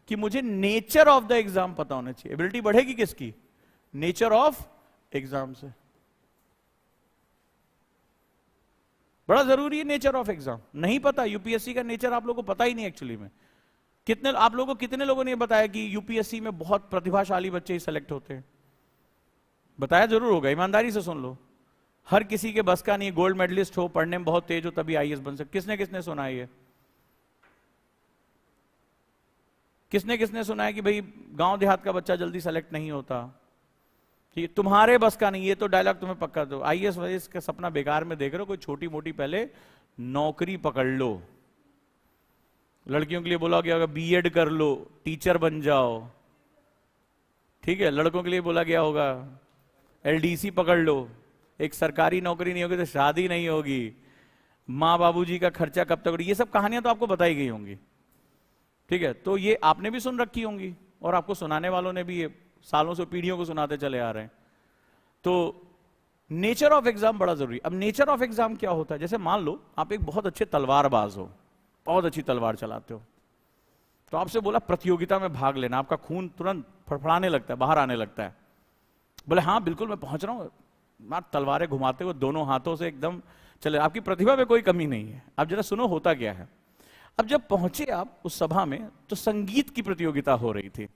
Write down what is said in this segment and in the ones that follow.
कि मुझे nature of the exam पता होना चाहिए। एबिलिटी बढ़ेगी किसकी? नेचर ऑफ एग्जाम से। बड़ा जरूरी है नेचर ऑफ एग्जाम। नहीं पता यूपीएससी का नेचर, आप लोगों को पता ही नहीं एक्चुअली में। कितने लोगों ने बताया कि यूपीएससी में बहुत प्रतिभाशाली बच्चे ही सेलेक्ट होते हैं? बताया जरूर होगा, ईमानदारी से सुन लो। हर किसी के बस का नहीं, गोल्ड मेडलिस्ट हो, पढ़ने में बहुत तेज हो तभी आईएएस बन सकते। किसने किसने सुना है ये? किसने किसने सुना है कि भाई गांव देहात का बच्चा जल्दी सेलेक्ट नहीं होता? ये तुम्हारे बस का नहीं, ये तो डायलॉग तुम्हें पक्का दो। आईएएस वाईएएस का सपना बेकार में देख रहे हो, कोई छोटी मोटी पहले नौकरी पकड़ लो। लड़कियों के लिए बोला गया होगा बीएड कर लो, टीचर बन जाओ, ठीक है। लड़कों के लिए बोला गया होगा एलडीसी पकड़ लो, एक सरकारी नौकरी नहीं होगी तो शादी नहीं होगी, माँ बाबूजी का खर्चा कब तक। ये सब कहानियां तो आपको बताई गई होंगी, ठीक है। तो ये आपने भी सुन रखी होंगी और आपको सुनाने वालों ने भी ये सालों से, पीढ़ियों को सुनाते चले आ रहे हैं। तो नेचर ऑफ एग्जाम बड़ा जरूरी। अब नेचर ऑफ एग्जाम क्या होता है? जैसे मान लो आप एक बहुत अच्छे तलवारबाज हो, बहुत अच्छी तलवार चलाते हो, तो आपसे बोला प्रतियोगिता में भाग लेना, आपका खून तुरंत फड़फड़ाने लगता है, बाहर आने लगता है। बोले हाँ बिल्कुल मैं पहुंच रहा हूं, मार तलवारें घुमाते हुए दोनों हाथों से एकदम चले। आपकी प्रतिभा में कोई कमी नहीं है। अब जरा सुनो होता क्या है। अब जब पहुंचे आप उस सभा में तो संगीत की प्रतियोगिता हो रही थी।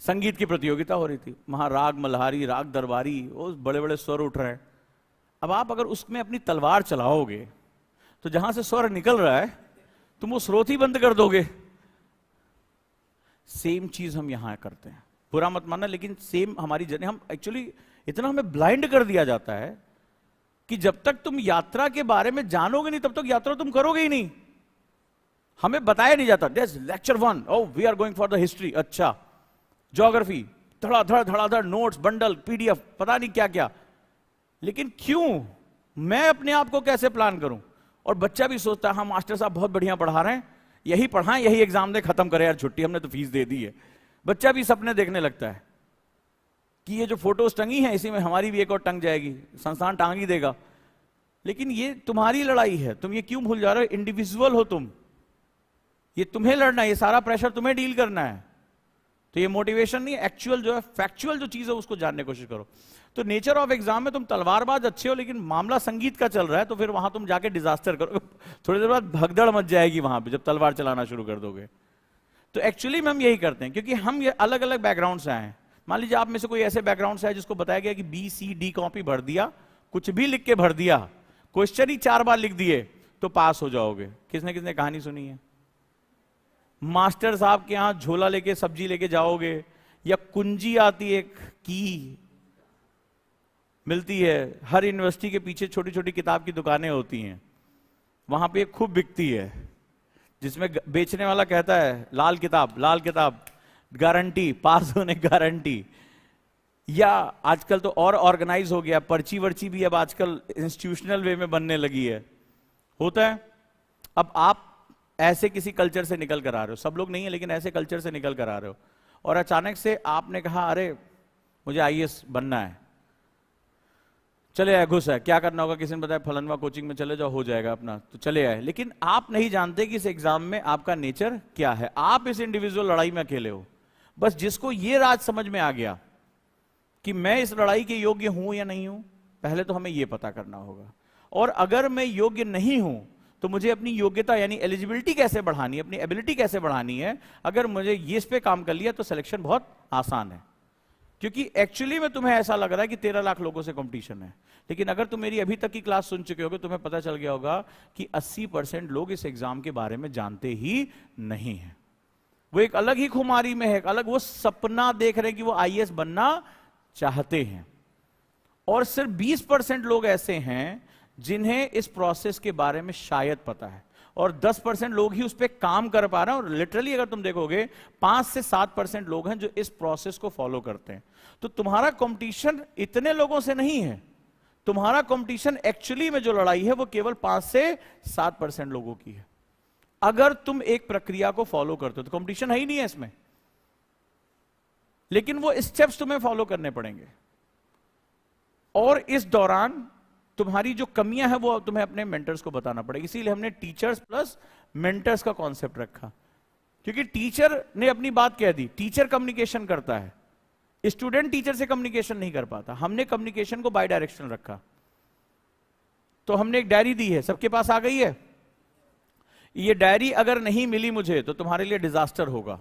संगीत की प्रतियोगिता हो रही थी, वहां राग मल्हारी, राग दरबारी, वो बड़े बड़े स्वर उठ रहे हैं। अब आप अगर उसमें अपनी तलवार चलाओगे तो जहां से स्वर निकल रहा है तुम वो स्रोत ही बंद कर दोगे। सेम चीज हम यहां करते हैं, बुरा मत मानना, लेकिन सेम हमारी जर्नी। हम एक्चुअली इतना हमें ब्लाइंड कर दिया जाता है कि जब तक तुम यात्रा के बारे में जानोगे नहीं तब तक यात्रा तुम करोगे ही नहीं। हमें बताया नहीं जाता lecture 1, oh we are going for the history, अच्छा ज्योग्राफी, धड़ाधड़ नोट्स, बंडल, पीडीएफ, पता नहीं क्या क्या। लेकिन क्यों? मैं अपने आप को कैसे प्लान करूं? और बच्चा भी सोचता है हाँ मास्टर साहब बहुत बढ़िया पढ़ा रहे हैं, यही पढ़ाएं, यही एग्जाम दे, खत्म करें यार, छुट्टी, हमने तो फीस दे दी है। बच्चा भी सपने देखने लगता है कि ये जो फोटोज टंगी हैं इसी में हमारी भी एक और टंग जाएगी, संस्थान टांग ही देगा। लेकिन ये तुम्हारी लड़ाई है, तुम ये क्यों भूल जा रहे हो? इंडिविजुअल हो तुम, ये तुम्हें लड़ना है, ये सारा प्रेशर तुम्हें डील करना है। तो ये मोटिवेशन नहीं, एक्चुअल जो है, फैक्चुअल जो चीज है उसको जानने की कोशिश करो। तो नेचर ऑफ एग्जाम में तुम तलवारबाज अच्छे हो लेकिन मामला संगीत का चल रहा है, तो फिर वहां तुम जाके डिजास्टर करो। थोड़ी देर बाद भगदड़ मच जाएगी वहां पे जब तलवार चलाना शुरू कर दोगे। तो एक्चुअली में हम यही करते हैं क्योंकि हम ये अलग अलग बैकग्राउंड से आए हैं। मान लीजिए आप में से कोई ऐसे बैकग्राउंड से है जिसको बताया गया कि बी सी डी कॉपी भर दिया, कुछ भी लिख के भर दिया, क्वेश्चन ही 4 बार लिख दिए तो पास हो जाओगे। किसने किसने कहानी सुनी है? मास्टर साहब के यहां झोला लेके सब्जी लेके जाओगे, या कुंजी आती है, की मिलती है, हर यूनिवर्सिटी के पीछे छोटी छोटी किताब की दुकानें होती हैं, वहां पे खूब बिकती है, जिसमें बेचने वाला कहता है लाल किताब गारंटी, पास होने गारंटी। या आजकल तो और ऑर्गेनाइज हो गया, पर्ची वर्ची भी अब आजकल इंस्टीट्यूशनल वे में बनने लगी है, होता है। अब आप ऐसे किसी कल्चर से निकल कर आ रहे हो, सब लोग नहीं है लेकिन ऐसे कल्चर से निकल कर आ रहे हो, और अचानक से आपने कहा अरे मुझे आईएएस बनना है, चले आए, घुस है, क्या करना होगा, किसी ने बताया फलनवा कोचिंग में चले जाओ, हो जाएगा अपना, तो चले आए। लेकिन आप नहीं जानते कि इस एग्जाम में आपका नेचर क्या है। आप इस इंडिविजुअल लड़ाई में अकेले हो। बस जिसको ये राज समझ में आ गया कि मैं इस लड़ाई के योग्य हूं या नहीं हूं, पहले तो हमें यह पता करना होगा। और अगर मैं योग्य नहीं हूं तो मुझे अपनी योग्यता यानी एलिजिबिलिटी कैसे बढ़ानी है, अपनी एबिलिटी कैसे बढ़ानी है। अगर मुझे ये इस पे काम कर लिया तो सिलेक्शन बहुत आसान है। क्योंकि एक्चुअली में तुम्हें ऐसा लग रहा है कि 13 लाख लोगों से कंपटीशन है, लेकिन अगर तुम मेरी अभी तक की क्लास सुन चुके होगे तुम्हें पता चल गया होगा कि 80% लोग इस एग्जाम के बारे में जानते ही नहीं है। वो एक अलग ही खुमारी में है, एक अलग वो सपना देख रहे हैं कि वो आईएएस बनना चाहते हैं। और सिर्फ 20% लोग ऐसे हैं जिन्हें इस प्रोसेस के बारे में शायद पता है, और 10% लोग ही उस पर काम कर पा रहे हैं। और लिटरली अगर तुम देखोगे 5 से 7% लोग हैं जो इस प्रोसेस को फॉलो करते हैं। तो तुम्हारा कंपटीशन इतने लोगों से नहीं है, तुम्हारा कंपटीशन एक्चुअली में जो लड़ाई है वो केवल 5 से 7% लोगों की है। अगर तुम एक प्रक्रिया को फॉलो करते हो तो कंपटीशन है ही नहीं है इसमें, लेकिन वो स्टेप्स तुम्हें फॉलो करने पड़ेंगे। और इस दौरान तुम्हारी जो कमियां हैं वो तुम्हें अपने मेंटर्स को बताना पड़ेगा। इसीलिए हमने टीचर्स प्लस मेंटर्स का कॉन्सेप्ट रखा। क्योंकि टीचर ने अपनी बात कह दी, टीचर कम्युनिकेशन करता है, स्टूडेंट टीचर से कम्युनिकेशन नहीं कर पाता। हमने कम्युनिकेशन को बाय डायरेक्शनल रखा। तो हमने एक डायरी दी है, सबके पास आ गई है। ये डायरी अगर नहीं मिली मुझे तो तुम्हारे लिए डिजास्टर होगा।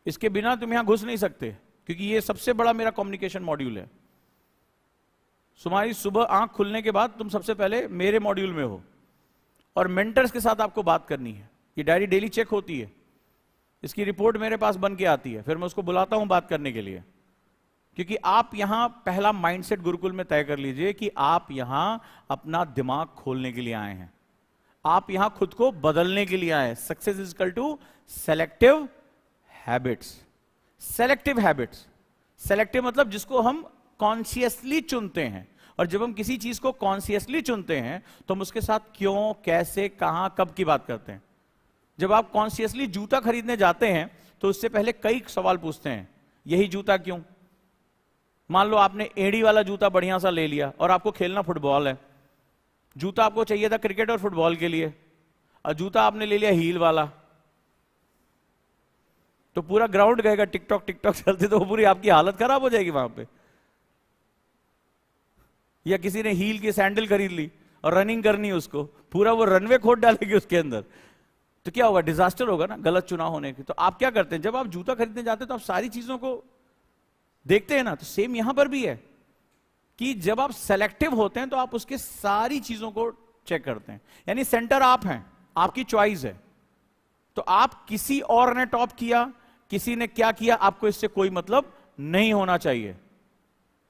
इसके बिना तुम यहां घुस नहीं सकते, क्योंकि ये सबसे बड़ा मेरा कम्युनिकेशन मॉड्यूल है। तुम्हारी सुबह आंख खुलने के बाद तुम सबसे पहले मेरे मॉड्यूल में हो, और मेंटर्स के साथ आपको बात करनी है। ये डायरी डेली चेक होती है, इसकी रिपोर्ट मेरे पास बन के आती है, फिर मैं उसको बुलाता हूं बात करने के लिए। क्योंकि आप यहां पहला माइंडसेट गुरुकुल में तय कर लीजिए कि आप यहां अपना दिमाग खोलने के लिए आए हैं, आप यहां खुद को बदलने के लिए आए हैं। Success is equal to selective habits. Selective habits, selective मतलब जिसको हम कॉन्शियसली चुनते हैं। और जब हम किसी चीज को कॉन्शियसली चुनते हैं तो हम उसके साथ क्यों, कैसे, कहां, कब की बात करते हैं। जब आप कॉन्शियसली जूता खरीदने जाते हैं तो उससे पहले कई सवाल पूछते हैं, यही जूता क्यों। मान लो आपने एड़ी वाला जूता बढ़िया सा ले लिया और आपको खेलना फुटबॉल है। जूता आपको चाहिए था क्रिकेट और फुटबॉल के लिए, और जूता आपने ले लिया हील वाला, तो पूरा ग्राउंड गएगा टिकटॉक टिकटॉक चलते, तो पूरी आपकी हालत खराब हो जाएगी वहां पे। या किसी ने हील की सैंडल खरीद ली और रनिंग करनी है उसको, पूरा वो रनवे खोद डालेगी उसके अंदर, तो क्या होगा, डिजास्टर होगा ना, गलत चुनाव होने की। तो आप क्या करते हैं, जब आप जूता खरीदने जाते हैं तो आप सारी चीजों को देखते हैं ना। तो सेम यहां पर भी है कि जब आप सेलेक्टिव होते हैं तो आप उसके सारी चीजों को चेक करते हैं। यानी सेंटर आप हैं, आपकी चॉइस है। तो आप किसी और ने टॉप किया, किसी ने क्या किया, आपको इससे कोई मतलब नहीं होना चाहिए।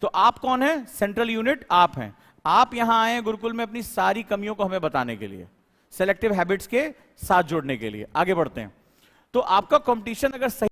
तो आप कौन है, सेंट्रल यूनिट आप हैं। आप यहां आए हैं गुरुकुल में अपनी सारी कमियों को हमें बताने के लिए, सेलेक्टिव हैबिट्स के साथ जोड़ने के लिए। आगे बढ़ते हैं। तो आपका कंपटीशन अगर सही